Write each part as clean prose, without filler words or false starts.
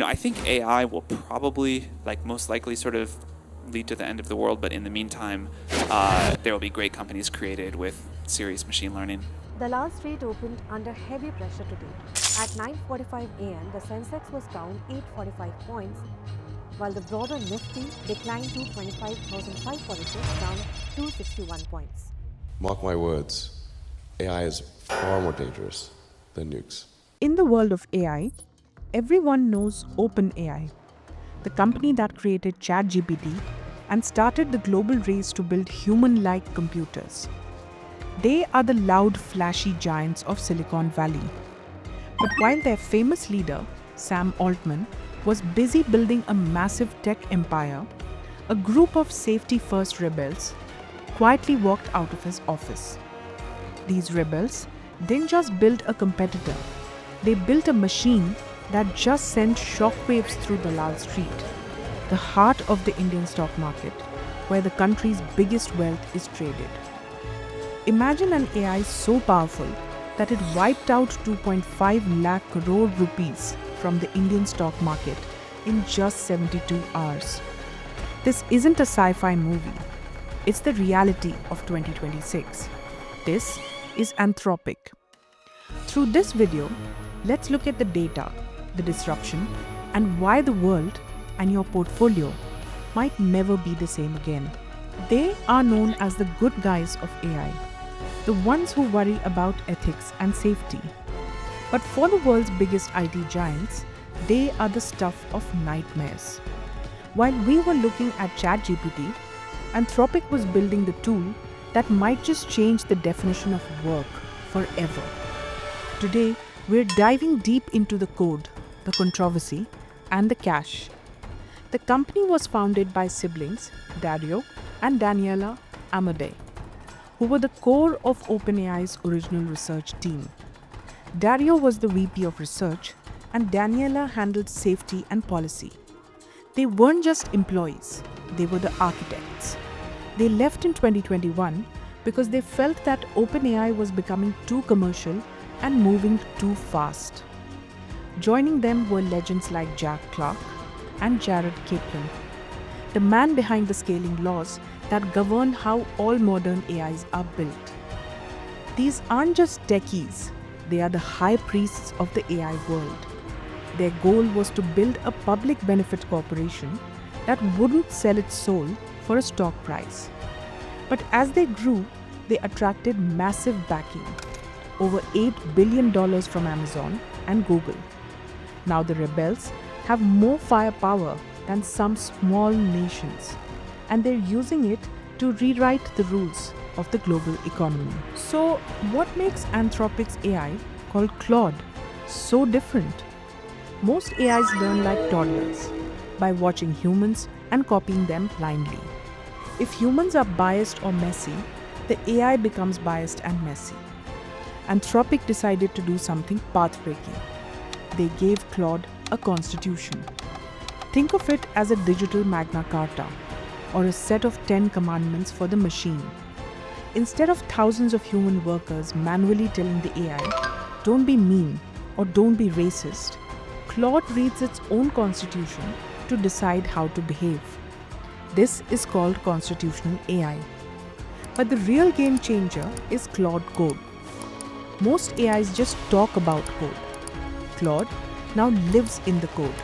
I think AI will probably, most likely, sort of lead to the end of the world. But in the meantime, there will be great companies created with serious machine learning. The last trade opened under heavy pressure today. At 9:45 a.m., the Sensex was down 845 points, while the broader Nifty declined to 25,546, down 261 points. Mark my words, AI is far more dangerous than nukes. In the world of AI, everyone knows OpenAI, the company that created ChatGPT and started the global race to build human-like computers. They are the loud, flashy giants of Silicon Valley. But while their famous leader, Sam Altman, was busy building a massive tech empire, a group of safety-first rebels quietly walked out of his office. These rebels didn't just build a competitor, they built a machine that just sent shockwaves through Dalal Street, the heart of the Indian stock market, where the country's biggest wealth is traded. Imagine an AI so powerful that it wiped out 2.5 lakh crore rupees from the Indian stock market in just 72 hours. This isn't a sci-fi movie. It's the reality of 2026. This is Anthropic. Through this video, let's look at the data, the disruption, and why the world and your portfolio might never be the same again. They are known as the good guys of AI, the ones who worry about ethics and safety. But for the world's biggest IT giants, they are the stuff of nightmares. While we were looking at ChatGPT, Anthropic was building the tool that might just change the definition of work forever. Today, we're diving deep into the code, the controversy, and the cash. The company was founded by siblings Dario and Daniela Amodei, who were the core of OpenAI's original research team. Dario was the VP of research, and Daniela handled safety and policy. They weren't just employees, they were the architects. They left in 2021 because they felt that OpenAI was becoming too commercial and moving too fast. Joining them were legends like Jack Clark and Jared Kaplan, the man behind the scaling laws that govern how all modern AIs are built. These aren't just techies, they are the high priests of the AI world. Their goal was to build a public benefit corporation that wouldn't sell its soul for a stock price. But as they grew, they attracted massive backing, over $8 billion from Amazon and Google. Now the rebels have more firepower than some small nations, and they're using it to rewrite the rules of the global economy. So, what makes Anthropic's AI, called Claude, so different? Most AIs learn like toddlers, by watching humans and copying them blindly. If humans are biased or messy, the AI becomes biased and messy. Anthropic decided to do something path-breaking. They gave Claude a constitution. Think of it as a digital Magna Carta, or a set of 10 commandments for the machine. Instead of thousands of human workers manually telling the AI, don't be mean or don't be racist, Claude reads its own constitution to decide how to behave. This is called constitutional AI. But the real game changer is Claude Code. Most AIs just talk about code. Claude now lives in the code.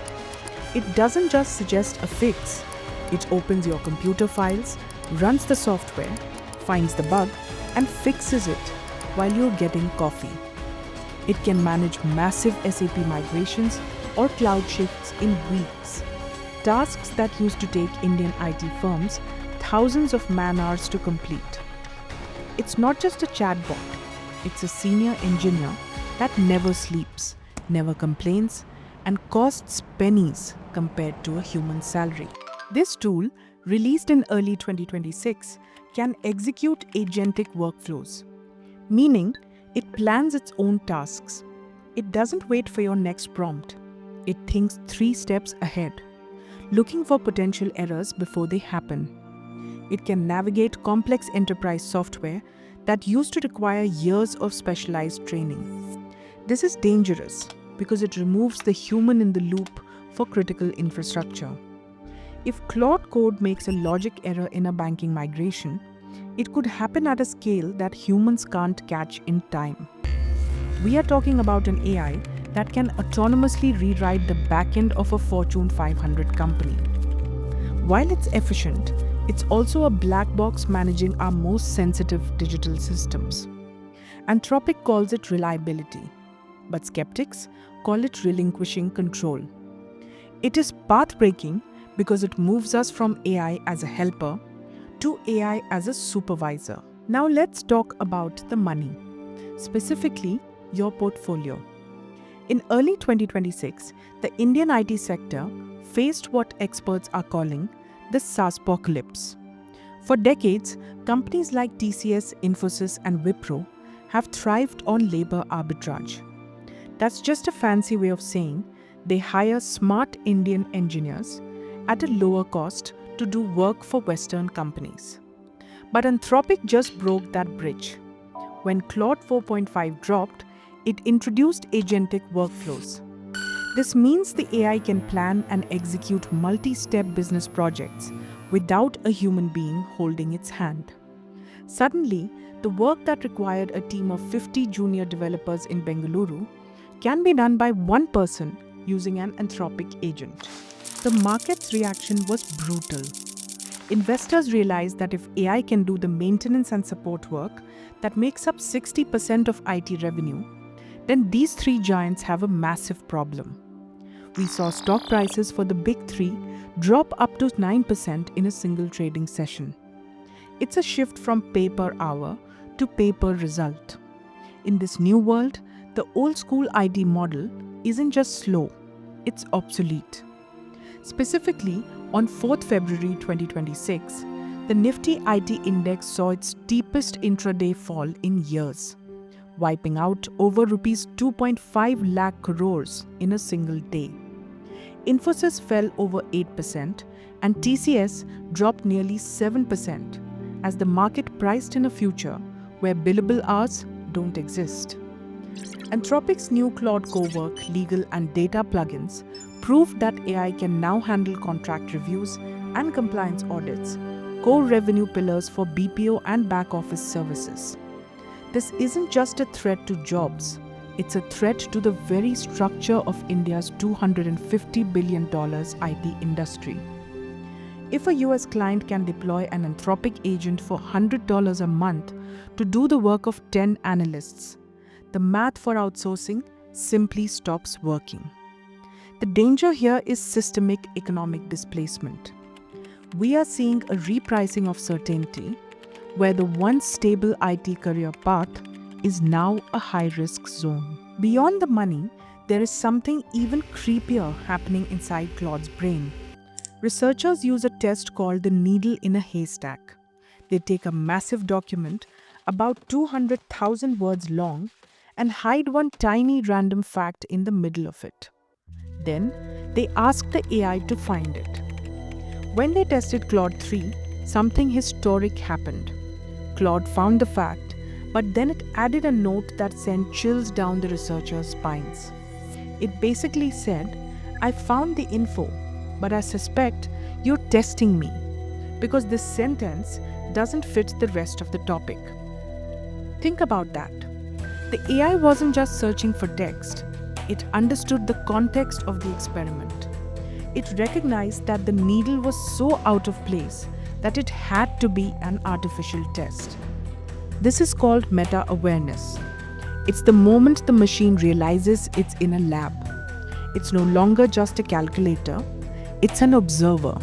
It doesn't just suggest a fix. It opens your computer files, runs the software, finds the bug, and fixes it while you're getting coffee. It can manage massive SAP migrations or cloud shifts in weeks. Tasks that used to take Indian IT firms thousands of man-hours to complete. It's not just a chatbot. It's a senior engineer that never sleeps, never complains, and costs pennies compared to a human salary. This tool, released in early 2026, can execute agentic workflows, meaning it plans its own tasks. It doesn't wait for your next prompt. It thinks 3 steps ahead, looking for potential errors before they happen. It can navigate complex enterprise software that used to require years of specialized training. This is dangerous because it removes the human in the loop for critical infrastructure. If Claude Code makes a logic error in a banking migration, it could happen at a scale that humans can't catch in time. We are talking about an AI that can autonomously rewrite the backend of a Fortune 500 company. While it's efficient, it's also a black box managing our most sensitive digital systems. Anthropic calls it reliability, but skeptics call it relinquishing control. It is path-breaking because it moves us from AI as a helper to AI as a supervisor. Now let's talk about the money, specifically your portfolio. In early 2026, the Indian IT sector faced what experts are calling the SaaSpocalypse. For decades, companies like TCS, Infosys, and Wipro have thrived on labor arbitrage. That's just a fancy way of saying they hire smart Indian engineers at a lower cost to do work for Western companies. But Anthropic just broke that bridge. When Claude 4.5 dropped, it introduced agentic workflows. This means the AI can plan and execute multi-step business projects without a human being holding its hand. Suddenly, the work that required a team of 50 junior developers in Bengaluru can be done by one person using an Anthropic agent. The market's reaction was brutal. Investors realized that if AI can do the maintenance and support work that makes up 60% of IT revenue, then these three giants have a massive problem. We saw stock prices for the big three drop up to 9% in a single trading session. It's a shift from pay per hour to pay per result. In this new world, the old school IT model isn't just slow, it's obsolete. Specifically, on 4th February 2026, the Nifty IT index saw its steepest intraday fall in years, wiping out over rupees 2.5 lakh crores in a single day. Infosys fell over 8% and TCS dropped nearly 7% as the market priced in a future where billable hours don't exist. Anthropic's new Claude Cowork, legal and data plugins proved that AI can now handle contract reviews and compliance audits, core revenue pillars for BPO and back office services. This isn't just a threat to jobs, it's a threat to the very structure of India's $250 billion IT industry. If a US client can deploy an Anthropic agent for $100 a month to do the work of 10 analysts, the math for outsourcing simply stops working. The danger here is systemic economic displacement. We are seeing a repricing of certainty, where the once stable IT career path is now a high-risk zone. Beyond the money, there is something even creepier happening inside Claude's brain. Researchers use a test called the needle in a haystack. They take a massive document about 200,000 words long and hide one tiny random fact in the middle of it. Then, they ask the AI to find it. When they tested Claude 3, something historic happened. Claude found the fact, but then it added a note that sent chills down the researchers' spines. It basically said, "I found the info, but I suspect you're testing me," because this sentence doesn't fit the rest of the topic. Think about that. The AI wasn't just searching for text, it understood the context of the experiment. It recognized that the needle was so out of place that it had to be an artificial test. This is called meta-awareness. It's the moment the machine realizes it's in a lab. It's no longer just a calculator, it's an observer.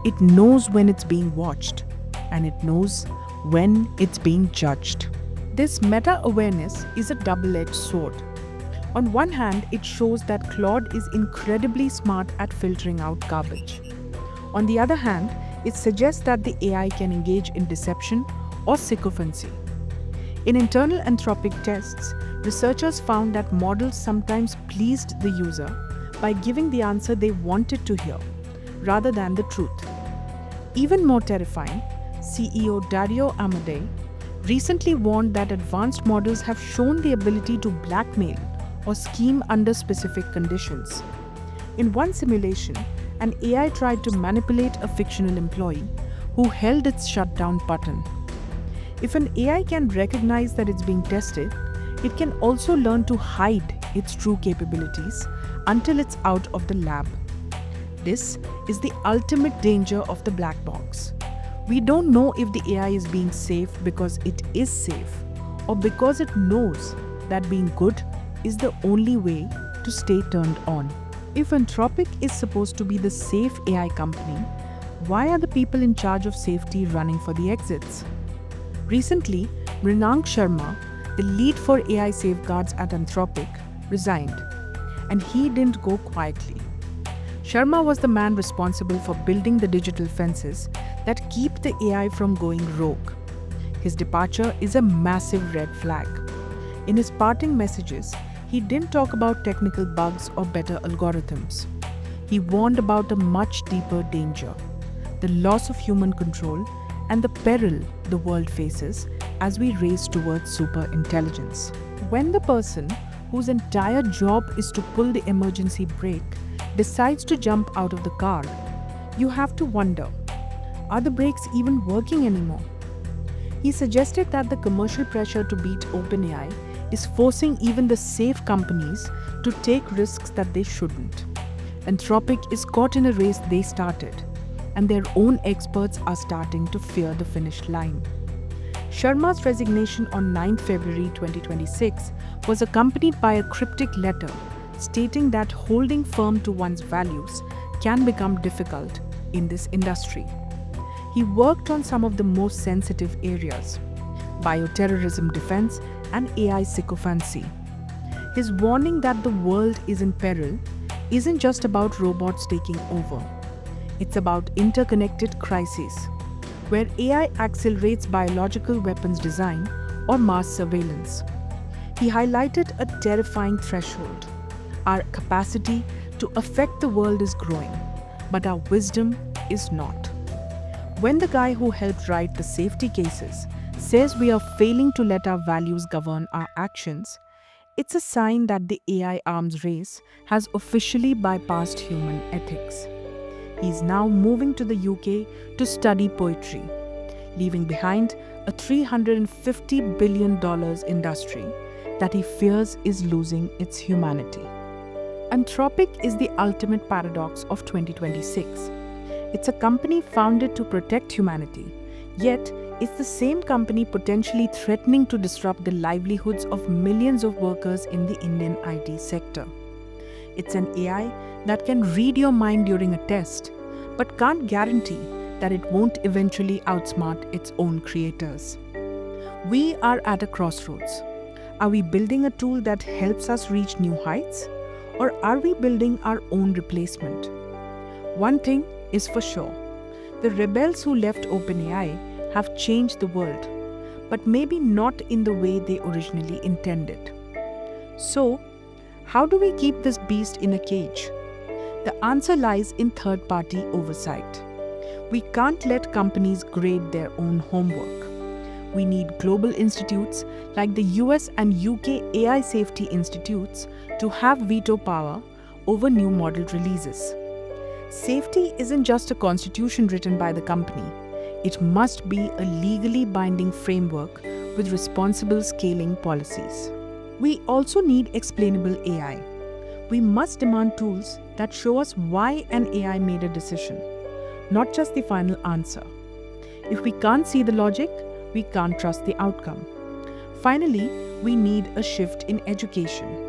It knows when it's being watched, and it knows when it's being judged. This meta-awareness is a double-edged sword. On one hand, it shows that Claude is incredibly smart at filtering out garbage. On the other hand, it suggests that the AI can engage in deception or sycophancy. In internal Anthropic tests, researchers found that models sometimes pleased the user by giving the answer they wanted to hear, rather than the truth. Even more terrifying, CEO Dario Amodei recently warned that advanced models have shown the ability to blackmail or scheme under specific conditions. In one simulation, an AI tried to manipulate a fictional employee who held its shutdown button. If an AI can recognize that it's being tested, it can also learn to hide its true capabilities until it's out of the lab. This is the ultimate danger of the black box. We don't know if the AI is being safe because it is safe, or because it knows that being good is the only way to stay turned on. If Anthropic is supposed to be the safe AI company, why are the people in charge of safety running for the exits? Recently, Mrinank Sharma, the lead for AI safeguards at Anthropic, resigned, and he didn't go quietly. Sharma was the man responsible for building the digital fences that keep the AI from going rogue. His departure is a massive red flag. In his parting messages, he didn't talk about technical bugs or better algorithms. He warned about a much deeper danger: the loss of human control and the peril the world faces as we race towards superintelligence. When the person whose entire job is to pull the emergency brake decides to jump out of the car, you have to wonder, are the brakes even working anymore? He suggested that the commercial pressure to beat OpenAI is forcing even the safe companies to take risks that they shouldn't. Anthropic is caught in a race they started, and their own experts are starting to fear the finish line. Sharma's resignation on 9 February 2026 was accompanied by a cryptic letter stating that holding firm to one's values can become difficult in this industry. He worked on some of the most sensitive areas: bioterrorism defense and AI sycophancy. His warning that the world is in peril isn't just about robots taking over. It's about interconnected crises, where AI accelerates biological weapons design or mass surveillance. He highlighted a terrifying threshold. Our capacity to affect the world is growing, but our wisdom is not. When the guy who helped write the safety cases says we are failing to let our values govern our actions, it's a sign that the AI arms race has officially bypassed human ethics. He's now moving to the UK to study poetry, leaving behind a $350 billion industry that he fears is losing its humanity. Anthropic is the ultimate paradox of 2026. It's a company founded to protect humanity, yet it's the same company potentially threatening to disrupt the livelihoods of millions of workers in the Indian IT sector. It's an AI that can read your mind during a test, but can't guarantee that it won't eventually outsmart its own creators. We are at a crossroads. Are we building a tool that helps us reach new heights? Or are we building our own replacement? One thing is for sure: the rebels who left OpenAI have changed the world, but maybe not in the way they originally intended. So, how do we keep this beast in a cage? The answer lies in third-party oversight. We can't let companies grade their own homework. We need global institutes like the US and UK AI safety institutes to have veto power over new model releases. Safety isn't just a constitution written by the company. It must be a legally binding framework with responsible scaling policies. We also need explainable AI. We must demand tools that show us why an AI made a decision, not just the final answer. If we can't see the logic, we can't trust the outcome. Finally, we need a shift in education.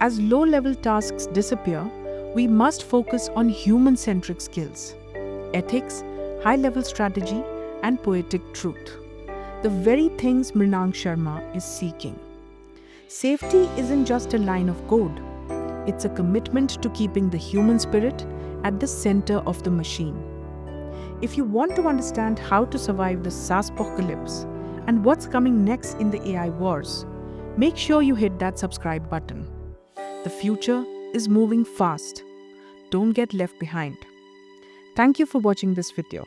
As low-level tasks disappear, we must focus on human-centric skills: ethics, high-level strategy, and poetic truth. The very things Mrinank Sharma is seeking. Safety isn't just a line of code. It's a commitment to keeping the human spirit at the center of the machine. If you want to understand how to survive the SaaSpocalypse and what's coming next in the AI wars, make sure you hit that subscribe button. The future is moving fast. Don't get left behind. Thank you for watching this video.